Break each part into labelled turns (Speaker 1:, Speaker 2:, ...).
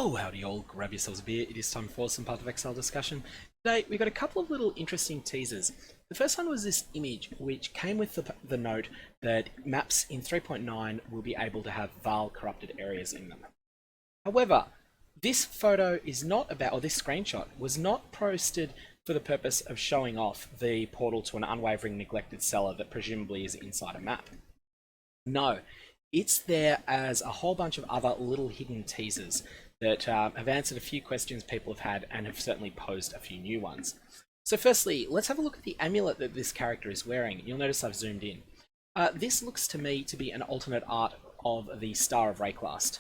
Speaker 1: Oh, howdy all, grab yourselves a beer, it is time for some part of Exile discussion. Today, we've got a couple of little interesting teasers. The first one was this image, which came with the note that maps in 3.9 will be able to have Vaal corrupted areas in them. However, this photo is not about, or this screenshot was not posted for the purpose of showing off the portal to an unwavering neglected cellar that presumably is inside a map. No, it's there as a whole bunch of other little hidden teasers that have answered a few questions people have had and have certainly posed a few new ones. So firstly, let's have a look at the amulet that this character is wearing. You'll notice I've zoomed in. This looks to me to be an alternate art of the Star of Rayclast.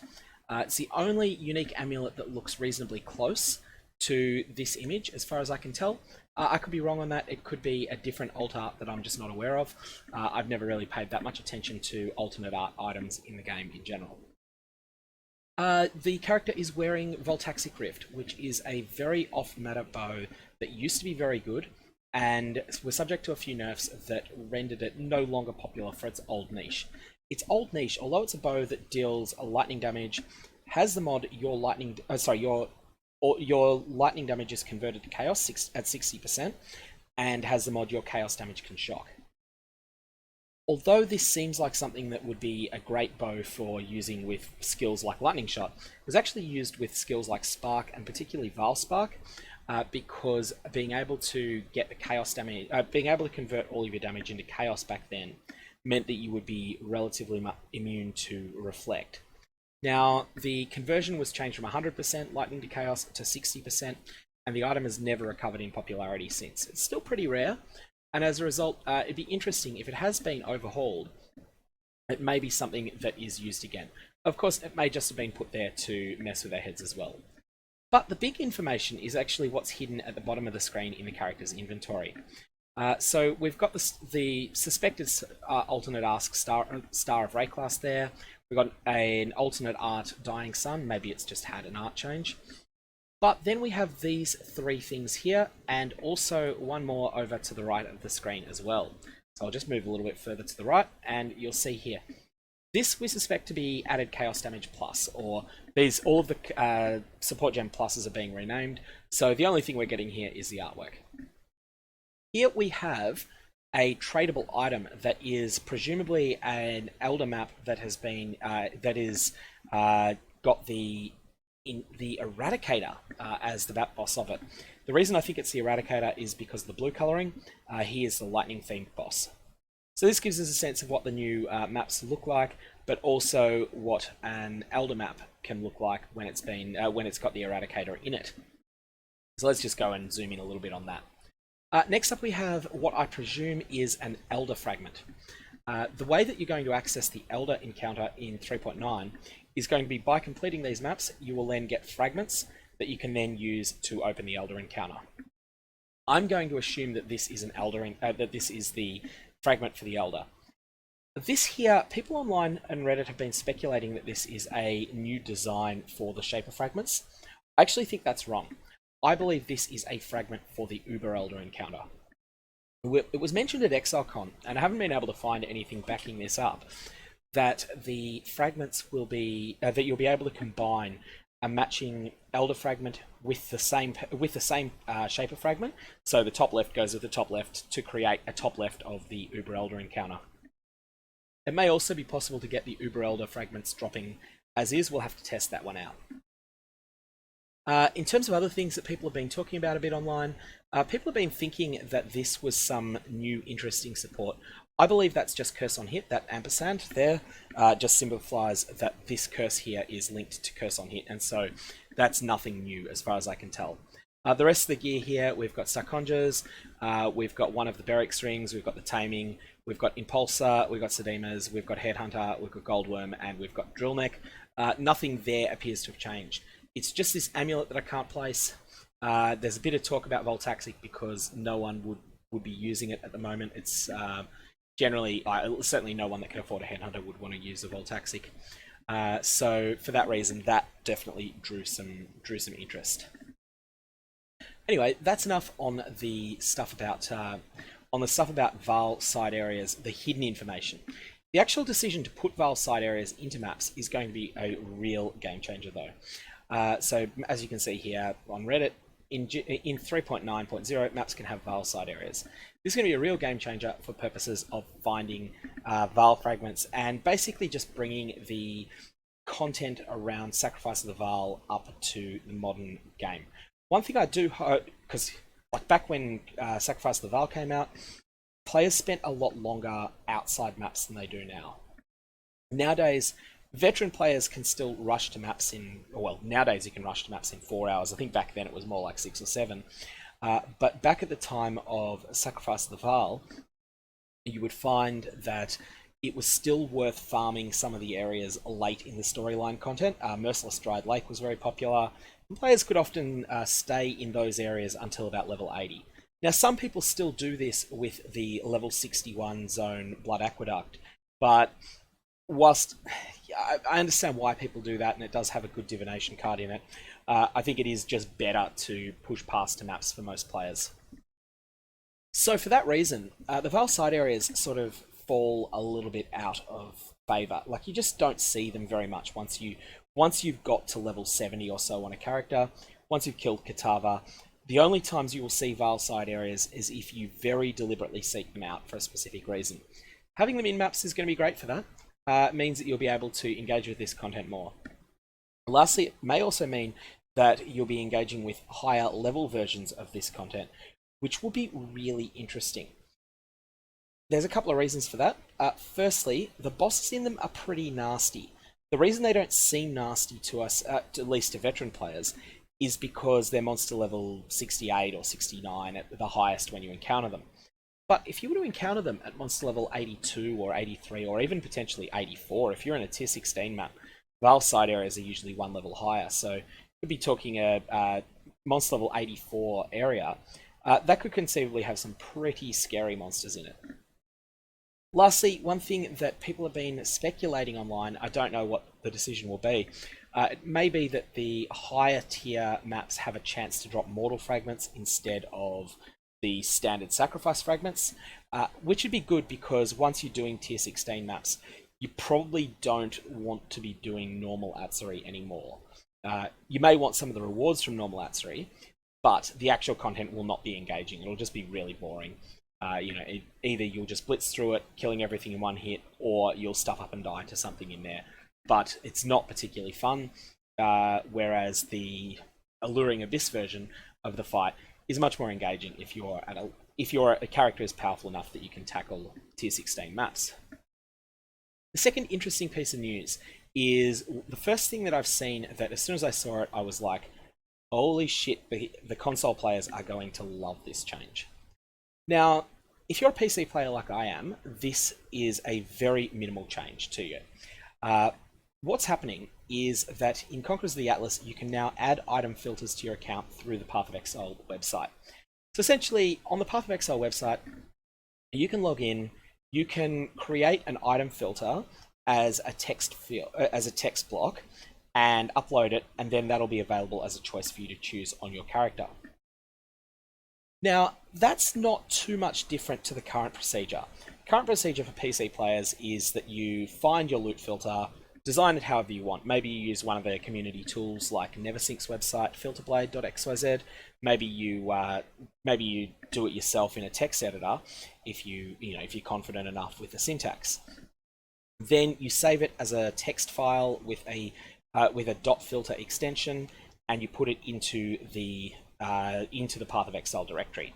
Speaker 1: It's the only unique amulet that looks reasonably close to this image, as far as I can tell. I could be wrong on that. It could be a different alt art that I'm just not aware of. I've never really paid that much attention to alternate art items in the game in general. The character is wearing Vaal Axegrift, which is a very off-matter bow that used to be very good, and was subject to a few nerfs that rendered it no longer popular for its old niche. Its old niche, although it's a bow that deals lightning damage, has the mod your lightning damage is converted to chaos at 60%, and has the mod your chaos damage can shock. Although this seems like something that would be a great bow for using with skills like Lightning Shot, it was actually used with skills like Spark and particularly Vaal Spark, because being able to get the chaos damage, being able to convert all of your damage into chaos back then, meant that you would be relatively immune to Reflect. Now, the conversion was changed from 100% Lightning to Chaos to 60%, and the item has never recovered in popularity since. It's still pretty rare, and as a result, it'd be interesting if it has been overhauled. It may be something that is used again. Of course, it may just have been put there to mess with their heads as well. But the big information is actually what's hidden at the bottom of the screen in the character's inventory. So we've got the suspected alternate Ask Star of Rayclast there. We've got an alternate art Dying Sun. Maybe it's just had an art change. But then we have these three things here, and also one more over to the right of the screen as well. So I'll just move a little bit further to the right, and you'll see here. This we suspect to be added Chaos Damage Plus, or all of the support gem pluses are being renamed. So the only thing we're getting here is the artwork. Here we have a tradable item that is presumably an Elder map that has been got the Eradicator as the map boss of it. The reason I think it's the Eradicator is because of the blue coloring. He is the lightning themed boss. So this gives us a sense of what the new maps look like, but also what an Elder map can look like when it's got the Eradicator in it. So let's just go and zoom in a little bit on that. Next up we have what I presume is an Elder fragment. The way that you're going to access the Elder encounter in 3.9 is going to be by completing these maps. You will then get fragments that you can then use to open the Elder encounter. I'm going to assume that this is that this is the fragment for the Elder. This here, people online and Reddit have been speculating that this is a new design for the Shaper fragments. I actually think that's wrong. I believe this is a fragment for the Elder encounter. It was mentioned at ExileCon, and I haven't been able to find anything backing this up, that the fragments will be that you'll be able to combine a matching Elder fragment with the same Shaper fragment. So the top left goes with the top left to create a top left of the Elder encounter. It may also be possible to get the Elder fragments dropping as is. We'll have to test that one out. In terms of other things that people have been talking about a bit online, people have been thinking that this was some new interesting support. I believe that's just curse on hit. That ampersand there just signifies that this curse here is linked to curse on hit, and so that's nothing new as far as I can tell. The rest of the gear here, we've got Sarconjas, we've got one of the Beric strings, we've got the Taming, we've got Impulsor, we've got Sedemas, we've got Headhunter, we've got Goldworm, and we've got Drillneck. Nothing there appears to have changed. It's just this amulet that I can't place. There's a bit of talk about Vaal Axegrift because no one would be using it at the moment. It's generally, certainly no one that can afford a Headhunter would want to use the Vaal Axegrift. So for that reason, that definitely drew some interest. Anyway, that's enough on the stuff about Vaal side areas, the hidden information. The actual decision to put Vaal side areas into maps is going to be a real game changer, though. So as you can see here on Reddit, in 3.9.0, maps can have Vaal side areas. This is going to be a real game changer for purposes of finding Vaal fragments and basically just bringing the content around Sacrifice of the Vaal up to the modern game. One thing I do hope, because like back when Sacrifice of the Vaal came out, players spent a lot longer outside maps than they do now. Nowadays, veteran players can still rush to maps in, well, nowadays you can rush to maps in 4 hours. I think back then it was more like 6 or 7. But back at the time of Sacrifice of the Vaal, you would find that it was still worth farming some of the areas late in the storyline content. Merciless Dried Lake was very popular, and players could often stay in those areas until about level 80. Now, some people still do this with the level 61 zone Blood Aqueduct, but whilst I understand why people do that, and it does have a good divination card in it, I think it is just better to push past to maps for most players. So for that reason, the Vaal side areas sort of fall a little bit out of favour. Like, you just don't see them very much once you've got to level 70 or so on a character. Once you've killed Katava, the only times you will see Vaal side areas is if you very deliberately seek them out for a specific reason. Having them in maps is going to be great for that. It means that you'll be able to engage with this content more. Lastly, it may also mean that you'll be engaging with higher level versions of this content, which will be really interesting. There's a couple of reasons for that. Firstly, the bosses in them are pretty nasty. The reason they don't seem nasty to us, at least to veteran players, is because they're monster level 68 or 69 at the highest when you encounter them. But if you were to encounter them at monster level 82 or 83 or even potentially 84, if you're in a tier 16 map, Vaal side areas are usually one level higher. So you could be talking a monster level 84 area. That could conceivably have some pretty scary monsters in it. Lastly, one thing that people have been speculating online, I don't know what the decision will be, it may be that the higher tier maps have a chance to drop mortal fragments instead of the standard sacrifice fragments, which would be good because once you're doing tier 16 maps, you probably don't want to be doing normal Atzeri anymore. You may want some of the rewards from normal Atzeri, but the actual content will not be engaging. It'll just be really boring. Either you'll just blitz through it, killing everything in one hit, or you'll stuff up and die to something in there. But it's not particularly fun, whereas the alluring Abyss version of the fight is much more engaging if you're a character is powerful enough that you can tackle tier 16 maps. The second interesting piece of news is the first thing that I've seen that as soon as I saw it, I was like, holy shit, the console players are going to love this change. Now, if you're a PC player like I am, this is a very minimal change to you. What's happening is that in Conquerors of the Atlas, you can now add item filters to your account through the Path of Exile website. So essentially, on the Path of Exile website, you can log in, you can create an item filter as a text block and upload it, and then that'll be available as a choice for you to choose on your character. Now, that's not too much different to the current procedure. Current procedure for PC players is that you find your loot filter, design it however you want. Maybe you use one of their community tools like Neversink's website, filterblade.xyz. Maybe you do it yourself in a text editor if you're confident enough with the syntax. Then you save it as a text file with a .filter extension, and you put it into the Path of Exile directory.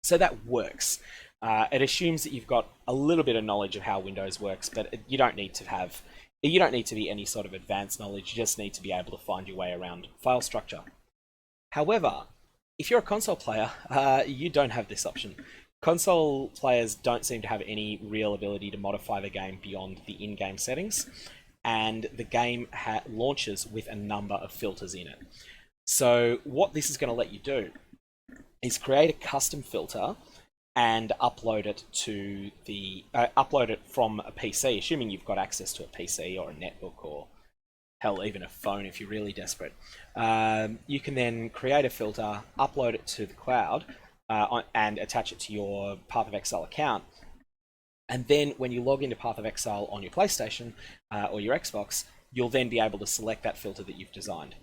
Speaker 1: So that works. It assumes that you've got a little bit of knowledge of how Windows works, but you don't need to be any sort of advanced knowledge. You just need to be able to find your way around file structure. However, if you're a console player, you don't have this option. Console players don't seem to have any real ability to modify the game beyond the in-game settings, and the game launches with a number of filters in it. So what this is going to let you do is create a custom filter and upload it from a PC, assuming you've got access to a PC or a netbook or hell, even a phone if you're really desperate. You can then create a filter, upload it to the cloud, and attach it to your Path of Exile account. And then when you log into Path of Exile on your PlayStation or your Xbox, you'll then be able to select that filter that you've designed.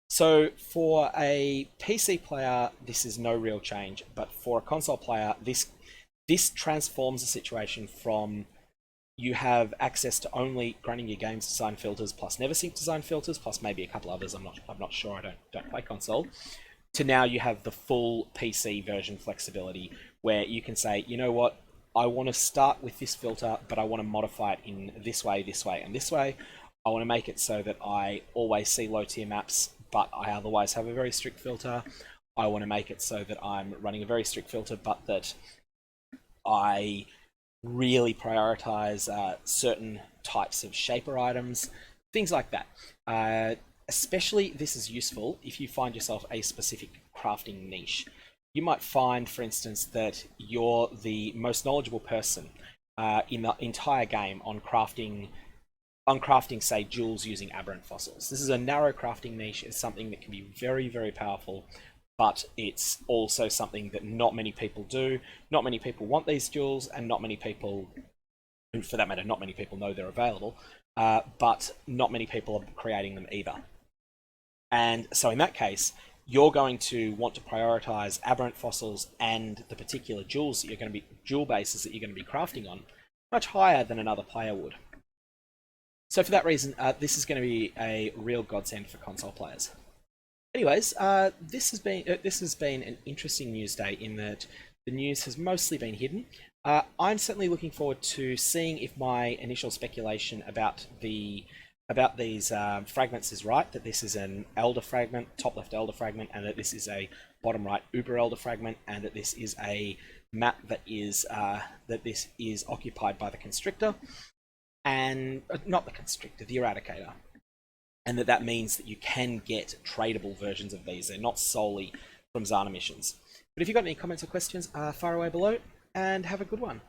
Speaker 1: So for a PC player, this is no real change, but for a console player, this transforms the situation from you have access to only Grinding Gear Games design filters plus Neversink design filters plus maybe a couple others. I'm not sure. I don't play console. To now you have the full PC version flexibility where you can say, you know what, I want to start with this filter, but I want to modify it in this way, and this way. I want to make it so that I always see low tier maps, but I otherwise have a very strict filter. I want to make it so that I'm running a very strict filter, but that I really prioritize certain types of shaper items, things like that. Especially this is useful if you find yourself a specific crafting niche. You might find, for instance, that you're the most knowledgeable person in the entire game on crafting, say, jewels using aberrant fossils. This is a narrow crafting niche. It's something that can be very, very powerful, but it's also something that not many people do. Not many people want these jewels, and not many people, for that matter, not many people know they're available, but not many people are creating them either. And so in that case, you're going to want to prioritize aberrant fossils and the particular jewels that you're going to be, jewel bases that you're going to be crafting on, much higher than another player would. So for that reason, this is going to be a real godsend for console players. Anyways, this has been an interesting news day in that the news has mostly been hidden. I'm certainly looking forward to seeing if my initial speculation about these fragments is right, that this is an Elder fragment, top left Elder fragment, and that this is a bottom right Uber Elder fragment, and that this is a map that is occupied by the Constrictor, and not the Constrictor, the Eradicator. And that means that you can get tradable versions of these. They're not solely from Zana missions. But if you've got any comments or questions, fire away below, and have a good one.